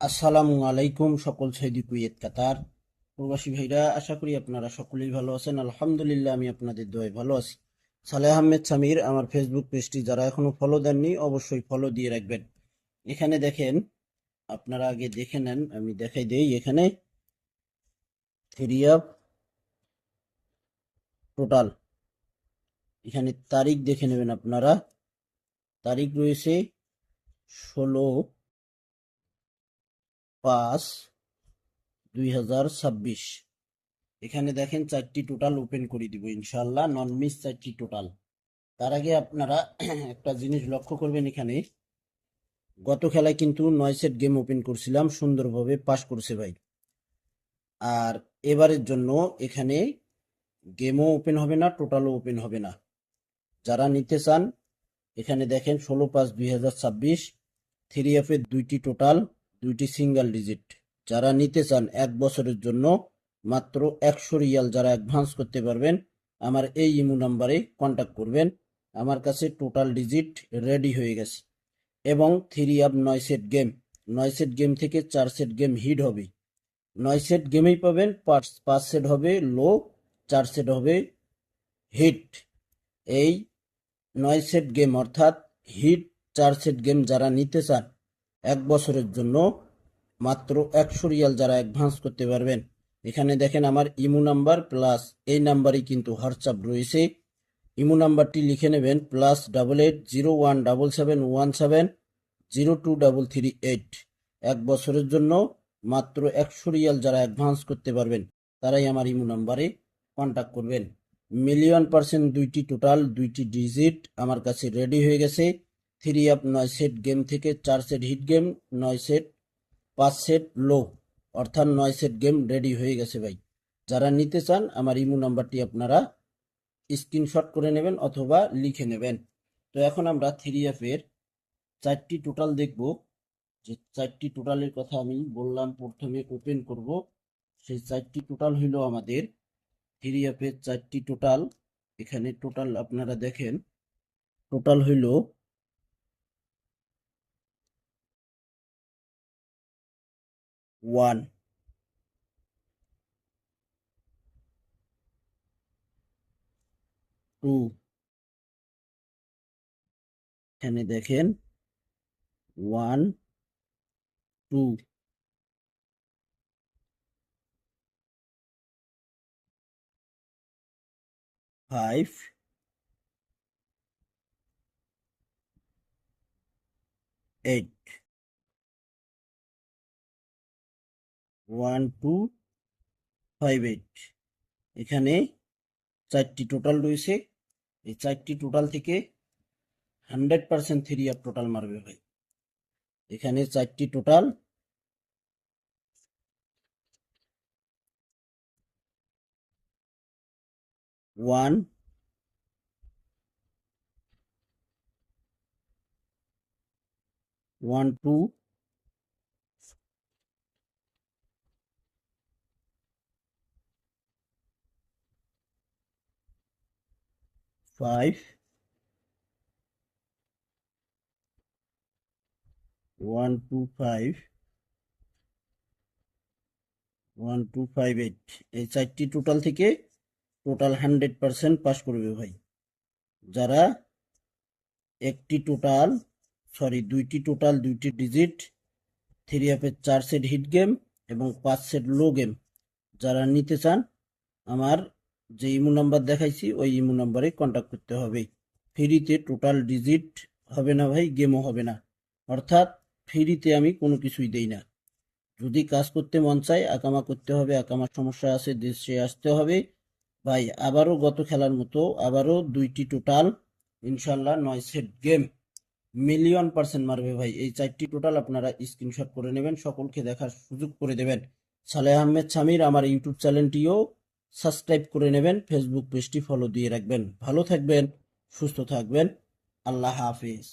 আসসালামু আলাইকুম সকল সৌদি কুয়েত কাতার প্রবাসী ভাইরা, আশা করি আপনারা সকলেই ভালো আছেন। আলহামদুলিল্লাহ, আমি আপনাদের দোয়ায় ভালো আছি। সালেহ আহমেদ সামির আমার ফেসবুক পেজটি যারা এখনো ফলো দেননি অবশ্যই ফলো দিয়ে রাখবেন। এখানে দেখেন, আপনারা আগে দেখে নেন, আমি দেখাই দেই। এখানে থ্রি আপ টোটাল, এখানে তারিখ দেখে নেবেন আপনারা। তারিখ রয়েছে 16/5/2026। এখানে দেখেন চারটি টোটাল ওপেন করে দিব ইনশাল্লাহ, নন মিস চারটি টোটাল। তার আগে আপনারা একটা জিনিস লক্ষ্য করবেন, এখানে গত খেলায় কিন্তু 9 সেট গেম ওপেন করছিলাম, সুন্দরভাবে পাস করছে ভাই। আর এবারের জন্য এখানে গেমও ওপেন হবে না, টোটালও ওপেন হবে না। যারা নিতে চান, এখানে দেখেন 16/5/2026 থ্রি এফের দুইটি টোটাল, দুইটি সিঙ্গেল ডিজিট। যারা নিতে চান 1 বছরের জন্য মাত্র 100 রিয়াল, যারা অ্যাডভান্স করতে পারবেন আমার এই ইমো নাম্বারে কন্ট্যাক্ট করবেন। আমার কাছে টোটাল ডিজিট রেডি হয়ে গেছে এবং three up 9 set game, 9 set game থেকে 4 সেট গেম হিট হবে। 9 সেট গেমেই পাবেন 5 সেট হবে লো, 4 সেট হবে হিট। এই 9 সেট গেম অর্থাৎ হিট 4 সেট গেম যারা নিতে চান 1 বছরের জন্য মাত্র 100 রিয়াল, যারা অ্যাডভান্স করতে পারবেন। এখানে দেখেন আমার ইমো নাম্বার প্লাস এই নাম্বারই কিন্তু হোয়াটসঅ্যাপ রয়েছে। ইমো নাম্বারটি লিখে নেবেন +88017717023338। 1 বছরের জন্য মাত্র 100 রিয়াল, যারা অ্যাডভান্স করতে পারবেন তারাই আমার ইমো নাম্বারে কন্ট্যাক্ট করবেন। মিলিয়ন% দুইটি টোটাল, দুইটি ডিজিট আমার কাছে রেডি হয়ে গেছে। থ্রি আপ 9 সেট গেম থেকে 4 set hit game, 9 set 5 set লো, অর্থাৎ 9 সেট গেম রেডি হয়ে গেছে ভাই। যারা নিতে চান আমার ইমো নাম্বারটি আপনারা স্ক্রিনশট করে নেবেন অথবা লিখে নেবেন। তো এখন আমরা থ্রি এফের চারটি টোটাল দেখব। যে চারটি টোটালের কথা আমি বললাম প্রথমে ওপেন করব, সেই চারটি টোটাল হইল আমাদের থ্রি এফের চারটি টোটাল। এখানে টোটাল আপনারা দেখেন, টোটাল হইল 1, 2, এখানে দেখেন 1, 2, 5, 8, 1, 2, 5, 8। এখানে চারটি টোটাল রয়েছে। এই চারটি টোটাল থেকে 100% থ্রি আপ টোটাল মারবে ভাই। এখানে চারটি টোটাল, 1, 1, 2, 5, 1, 2, 5, 1, 2, 5, 8। এই চারটি টোটাল থেকে টোটাল 100% পাস করবে ভাই। যারা একটি টোটাল, দুইটি টোটাল, দুইটি ডিজিট, থ্রি আপের 4 সেট হিট গেম এবং 5 সেট লো গেম যারা নিতে চান আমার যে ইমো নাম্বার দেখাইছি ওই ইমো নাম্বারে কন্ট্যাক্ট করতে হবে। ফ্রিতে টোটাল ডিজিট হবে না ভাই, গেমও হবে না, অর্থাৎ ফ্রিতে আমি কোনো কিছুই দেই না। যদি কাজ করতে মন চায়, আকামা করতে হবে, আকামার সমস্যা আছে, দেশে আসতে হবে ভাই। আবারও গত খেলার মতো আবারও দুইটি টোটাল, ইনশাল্লাহ 9 সেট গেম মিলিয়ন% মারবে ভাই। এই চারটি টোটাল আপনারা স্ক্রিনশট করে নেবেন, সকলকে দেখার সুযোগ করে দেবেন। সালেহ আহমেদ সামির আমার ইউটিউব চ্যানেলটিও সাবস্ক্রাইব করে নেবেন, ফেসবুক পেজটি ফলো দিয়ে রাখবেন। ভালো থাকবেন, সুস্থ থাকবেন, আল্লাহ হাফিজ।